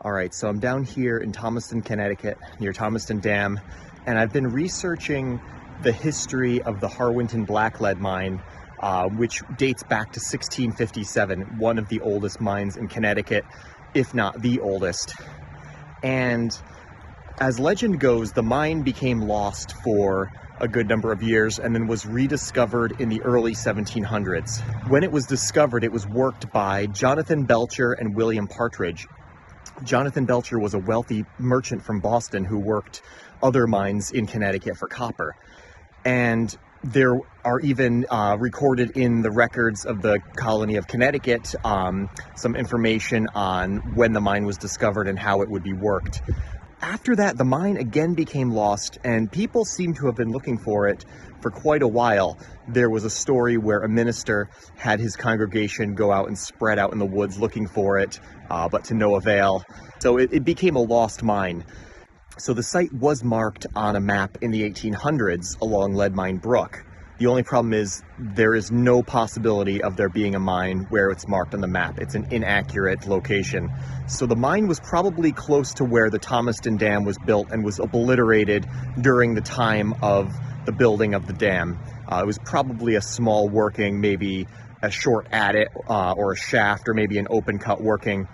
All right, so I'm down here in Thomaston, Connecticut, near Thomaston Dam, and I've been researching the history of the Harwinton black lead mine, which dates back to 1657, one of the oldest mines in Connecticut, if not the oldest. And as legend goes, the mine became lost for a good number of years and then was rediscovered in the early 1700s. When it was discovered, it was worked by Jonathan Belcher and William Partridge. Jonathan Belcher was a wealthy merchant from Boston who worked other mines in Connecticut for copper. And there are even recorded in the records of the colony of Connecticut some information on when the mine was discovered and how it would be worked. After that, the mine again became lost, and people seem to have been looking for it for quite a while. There was a story where a minister had his congregation go out and spread out in the woods looking for it, but to no avail. So it became a lost mine. So the site was marked on a map in the 1800s along Lead Mine Brook. The only problem is there is no possibility of there being a mine where it's marked on the map. It's an inaccurate location. So the mine was probably close to where the Thomaston Dam was built and was obliterated during the time of the building of the dam. It was probably a small working, maybe a short adit or a shaft, or maybe an open cut working.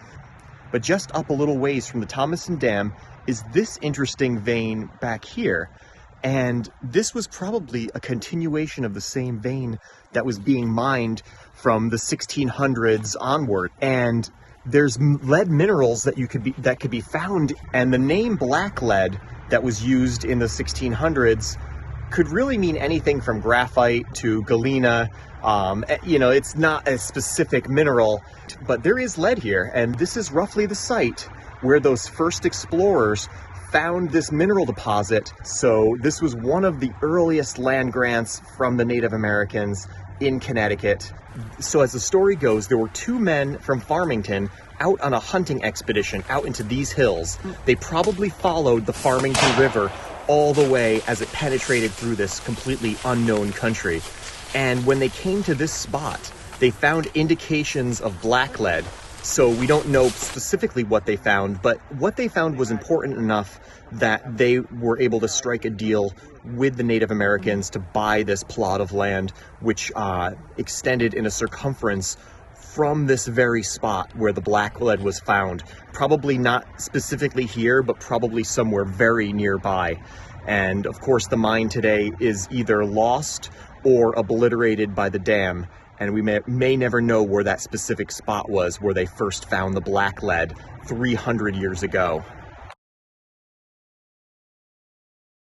But just up a little ways from the Thomaston Dam is this interesting vein back here. And this was probably a continuation of the same vein that was being mined from the 1600s onward. And there's lead minerals that could be found, and the name black lead that was used in the 1600s could really mean anything from graphite to galena. It's not a specific mineral, but there is lead here, and this is roughly the site where those first explorers found this mineral deposit. So this was one of the earliest land grants from the Native Americans in Connecticut. So as the story goes, there were two men from Farmington out on a hunting expedition out into these hills. They probably followed the Farmington River all the way as it penetrated through this completely unknown country. And when they came to this spot, they found indications of black lead. So we don't know specifically what they found, but what they found was important enough that they were able to strike a deal with the Native Americans to buy this plot of land, which extended in a circumference from this very spot where the black lead was found. Probably not specifically here, but probably somewhere very nearby. And of course, the mine today is either lost or obliterated by the dam. And we may never know where that specific spot was where they first found the black lead 300 years ago.